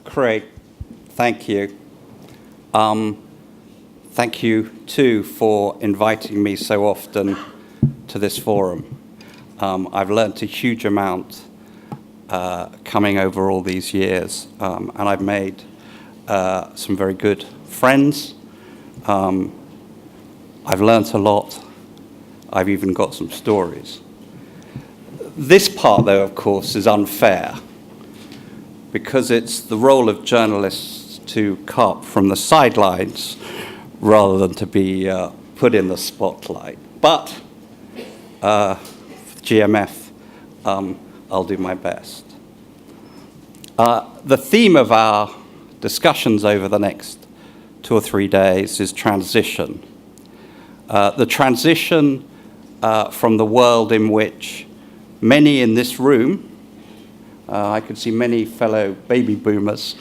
Craig, thank you. Thank you, too, for inviting me so often to this forum. I've learnt a huge amount coming over all these years, and I've made some very good friends. I've learnt a lot. I've even got some stories. This part, though, of course, is unfair, because it's the role of journalists to carp from the sidelines rather than to be put in the spotlight. But GMF, I'll do my best. The theme of our discussions over the next 2 or 3 days is transition. The transition from the world in which many in this room, I could see many fellow baby boomers,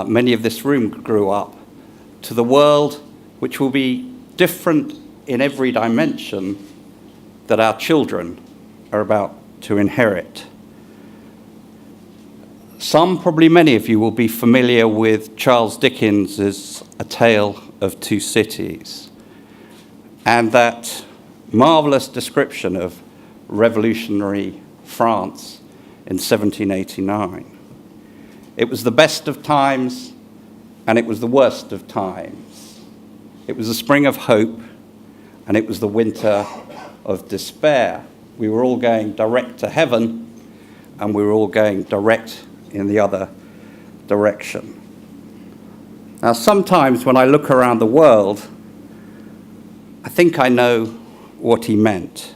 many of this room grew up, to the world which will be different in every dimension that our children are about to inherit. Some, probably many of you, will be familiar with Charles Dickens's A Tale of Two Cities, and that marvelous description of revolutionary France in 1789. It was the best of times, and it was the worst of times. It was the spring of hope, and it was the winter of despair. We were all going direct to heaven, and we were all going direct in the other direction. Now, sometimes when I look around the world, I think I know what he meant.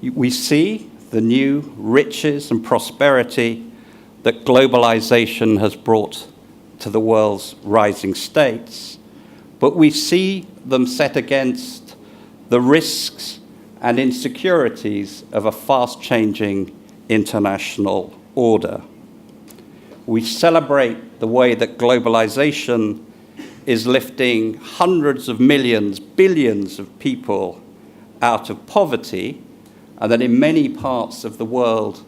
We see the new riches and prosperity that globalization has brought to the world's rising states, but we see them set against the risks and insecurities of a fast-changing international order. We celebrate the way that globalization is lifting hundreds of millions, billions of people out of poverty, and that in many parts of the world,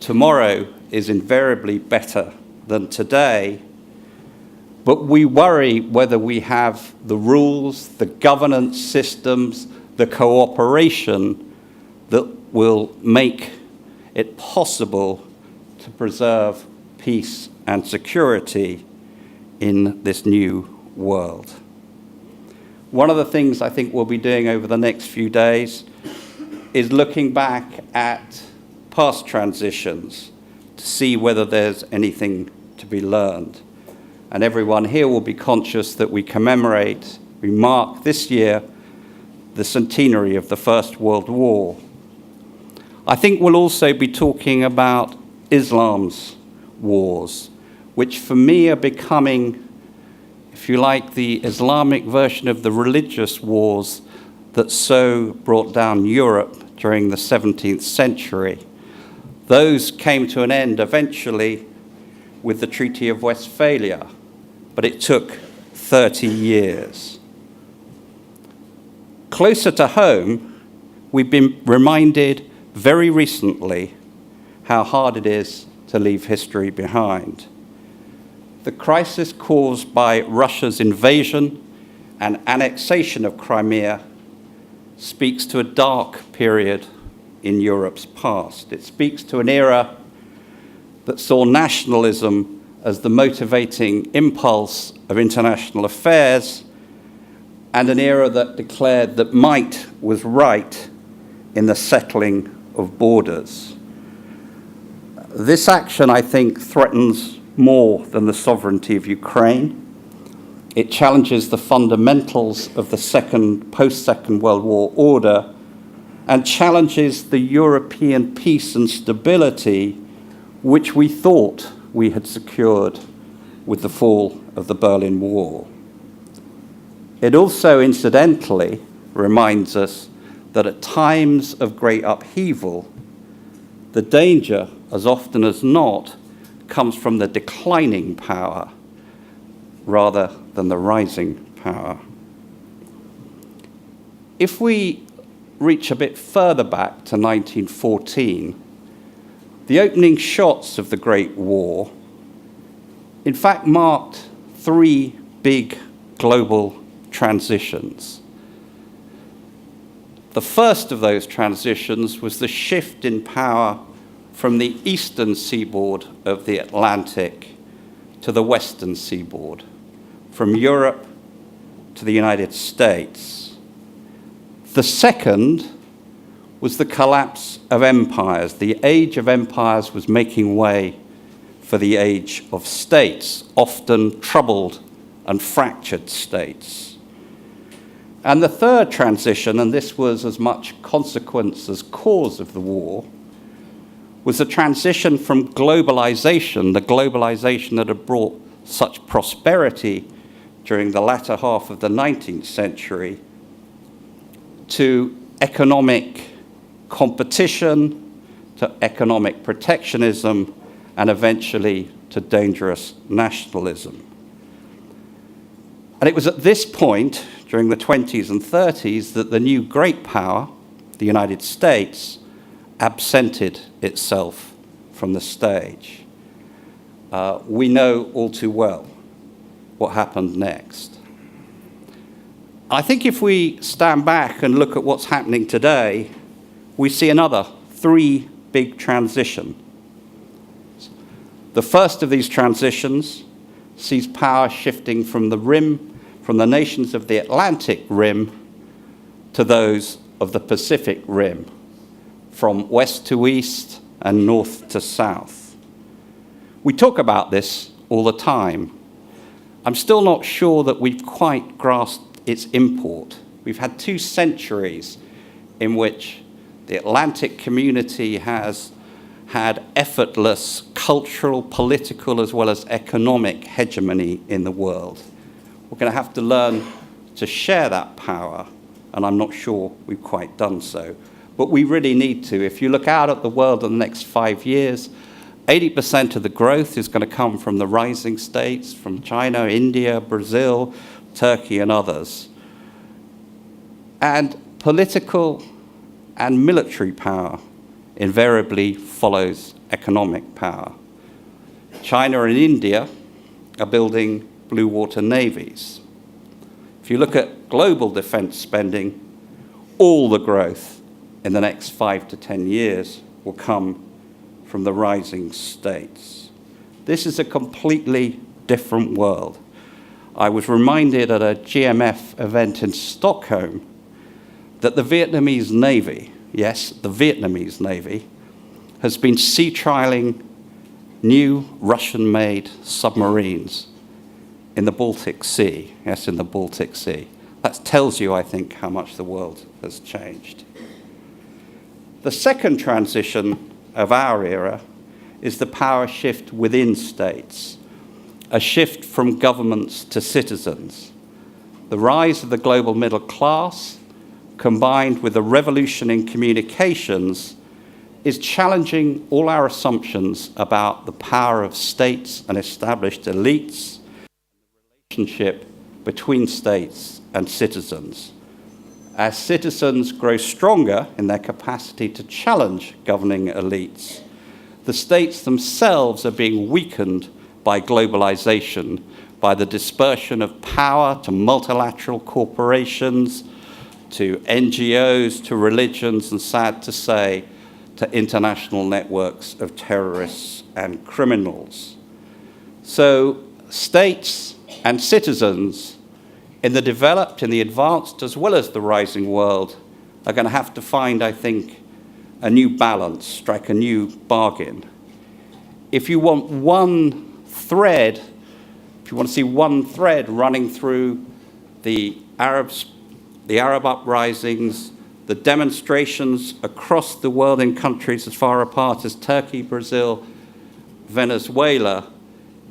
tomorrow is invariably better than today. But we worry whether we have the rules, the governance systems, the cooperation that will make it possible to preserve peace and security in this new world. One of the things I think we'll be doing over the next few days is looking back at past transitions to see whether there's anything to be learned. And everyone here will be conscious that we mark this year the centenary of the First World War. I think we'll also be talking about Islam's wars, which for me are becoming, if you like, the Islamic version of the religious wars that so brought down Europe during the 17th century. Those came to an end eventually with the Treaty of Westphalia, but it took 30 years. Closer to home, we've been reminded very recently how hard it is to leave history behind. The crisis caused by Russia's invasion and annexation of Crimea speaks to a dark period in Europe's past. It speaks to an era that saw nationalism as the motivating impulse of international affairs, and an era that declared that might was right in the settling of borders. This action, I think, threatens more than the sovereignty of Ukraine. It challenges the fundamentals of the post-Second World War order and challenges the European peace and stability which we thought we had secured with the fall of the Berlin Wall. It also, incidentally, reminds us that at times of great upheaval, the danger, as often as not, comes from the declining power rather than the rising power. If we reach a bit further back to 1914, the opening shots of the Great War in fact marked three big global transitions. The first of those transitions was the shift in power from the eastern seaboard of the Atlantic to the western seaboard, from Europe to the United States. The second was the collapse of empires. The age of empires was making way for the age of states, often troubled and fractured states. And the third transition, and this was as much consequence as cause of the war, was the transition from globalization, the globalization that had brought such prosperity during the latter half of the 19th century, to economic competition, to economic protectionism, and eventually to dangerous nationalism. And it was at this point, during the 20s and 30s, that the new great power, the United States, absented itself from the stage. We know all too well what happened next. I think if we stand back and look at what's happening today, we see another three big transitions. The first of these transitions sees power shifting from the rim, from the nations of the Atlantic rim to those of the Pacific rim, from west to east and north to south. We talk about this all the time. I'm still not sure that we've quite grasped its import. We've had 2 centuries in which the Atlantic community has had effortless cultural, political, as well as economic hegemony in the world. We're going to have to learn to share that power, and I'm not sure we've quite done so. But we really need to. If you look out at the world in the next 5 years, 80% of the growth is going to come from the rising states, from China, India, Brazil, Turkey, and others. And political and military power invariably follows economic power. China and India are building blue water navies. If you look at global defense spending, all the growth in the next 5 to 10 years will come from the rising states. This is a completely different world. I was reminded at a GMF event in Stockholm that the Vietnamese Navy, yes, the Vietnamese Navy, has been sea trialing new Russian-made submarines in the Baltic Sea. Yes, in the Baltic Sea. That tells you, I think, how much the world has changed. The second transition of our era is the power shift within states, a shift from governments to citizens. The rise of the global middle class, combined with the revolution in communications, is challenging all our assumptions about the power of states and established elites, the relationship between states and citizens. As citizens grow stronger in their capacity to challenge governing elites, the states themselves are being weakened by globalization, by the dispersion of power to multilateral corporations, to NGOs, to religions, and sad to say, to international networks of terrorists and criminals. So states and citizens in the developed, in the advanced, as well as the rising world, are going to have to find, I think, a new balance, strike a new bargain. If you want one thread, if you want to see one thread running through the Arab uprisings, the demonstrations across the world in countries as far apart as Turkey, Brazil, Venezuela,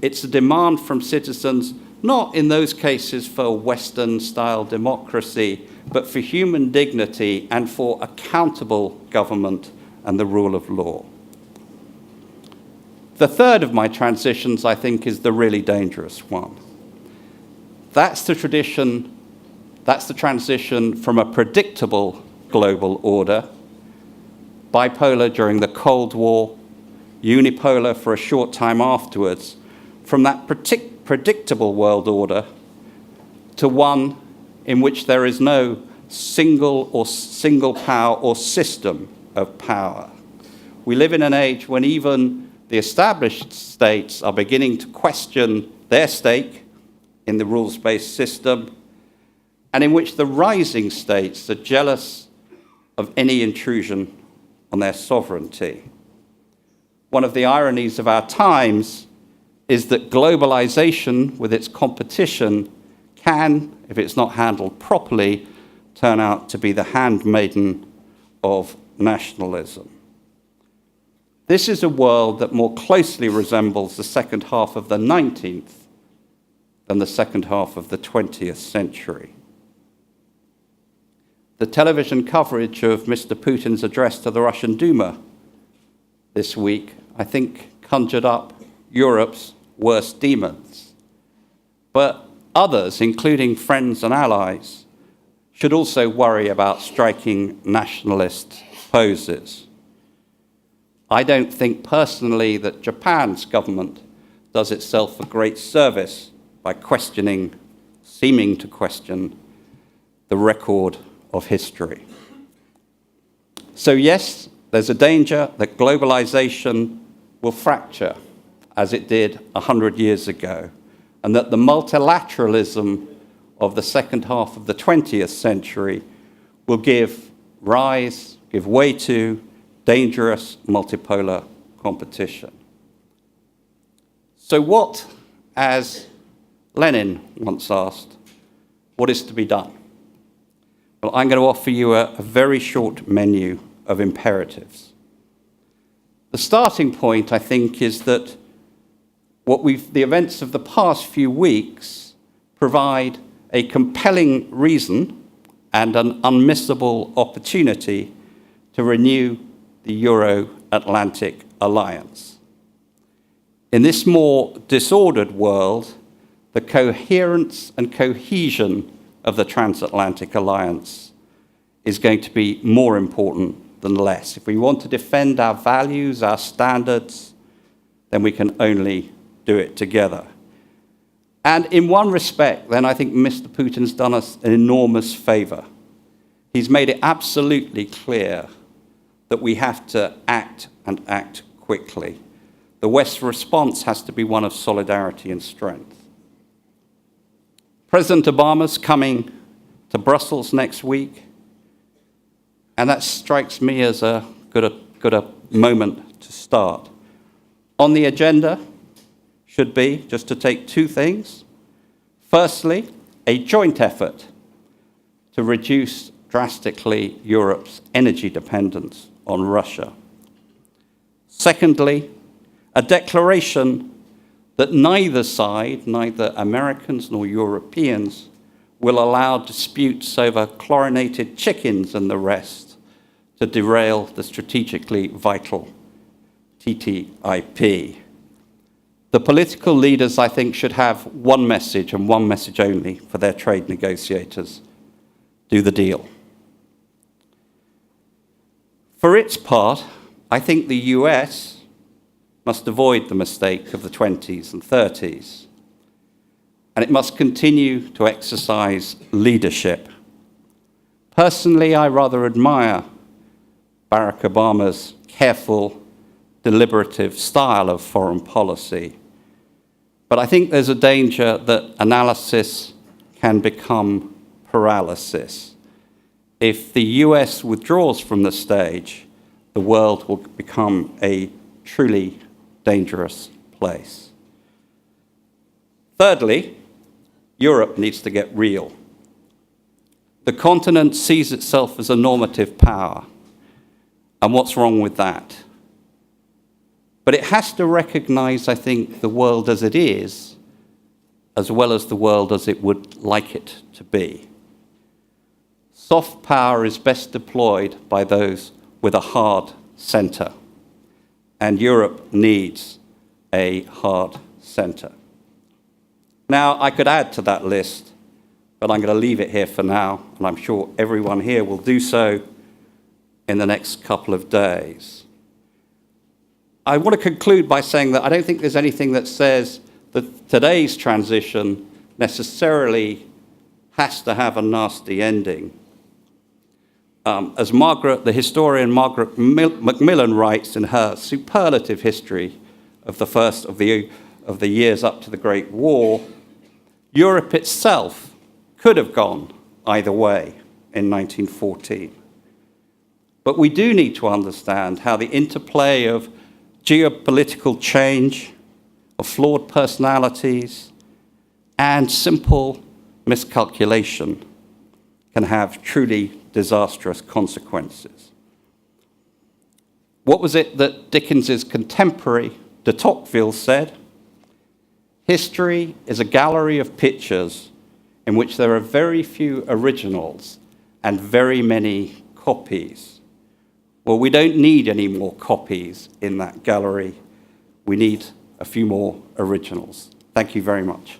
it's a demand from citizens, not in those cases for Western-style democracy, but for human dignity and for accountable government and the rule of law. The third of my transitions, I think, is the really dangerous one. That's the transition from a predictable global order, bipolar during the Cold War, unipolar for a short time afterwards, from that predictable world order to one in which there is no single power or system of power. We live in an age when even the established states are beginning to question their stake in the rules-based system, and in which the rising states are jealous of any intrusion on their sovereignty. One of the ironies of our times is that globalization, with its competition, can, if it's not handled properly, turn out to be the handmaiden of nationalism. This is a world that more closely resembles the second half of the 19th than the second half of the 20th century. The television coverage of Mr. Putin's address to the Russian Duma this week, I think, conjured up Europe's worst demons. But others, including friends and allies, should also worry about striking nationalist poses. I don't think personally that Japan's government does itself a great service by seeming to question, the record of history. So yes, there's a danger that globalization will fracture as it did 100 years ago, and that the multilateralism of the second half of the 20th century will give way to dangerous multipolar competition. So what, as Lenin once asked, what is to be done? Well, I'm going to offer you a very short menu of imperatives. The starting point, I think, is that the events of the past few weeks provide a compelling reason and an unmissable opportunity to renew the Euro-Atlantic alliance. In this more disordered world, the coherence and cohesion of the transatlantic alliance is going to be more important than less. If we want to defend our values, our standards, then we can only do it together. And in one respect, then I think Mr. Putin's done us an enormous favor. He's made it absolutely clear that we have to act and act quickly. The West's response has to be one of solidarity and strength. President Obama's coming to Brussels next week, and that strikes me as a good moment to start. On the agenda should be, just to take two things. Firstly, a joint effort to reduce drastically Europe's energy dependence on Russia. Secondly, a declaration that neither side, neither Americans nor Europeans, will allow disputes over chlorinated chickens and the rest to derail the strategically vital TTIP. The political leaders, I think, should have one message and one message only for their trade negotiators: do the deal. For its part, I think the US must avoid the mistake of the 20s and 30s, and it must continue to exercise leadership. Personally, I rather admire Barack Obama's careful, deliberative style of foreign policy, but I think there's a danger that analysis can become paralysis. If the US withdraws from the stage, the world will become a truly dangerous place. Thirdly, Europe needs to get real. The continent sees itself as a normative power, and what's wrong with that? But it has to recognize, I think, the world as it is, as well as the world as it would like it to be. Soft power is best deployed by those with a hard center, and Europe needs a hard center. Now, I could add to that list, but I'm going to leave it here for now, and I'm sure everyone here will do so in the next couple of days. I want to conclude by saying that I don't think there's anything that says that today's transition necessarily has to have a nasty ending. As the historian Margaret Macmillan writes in her superlative history of the first of the years up to the Great War, Europe itself could have gone either way in 1914. But we do need to understand how the interplay of geopolitical change, of flawed personalities, and simple miscalculation can have truly disastrous consequences. What was it that Dickens's contemporary de Tocqueville said? History is a gallery of pictures in which there are very few originals and very many copies. Well, we don't need any more copies in that gallery. We need a few more originals. Thank you very much.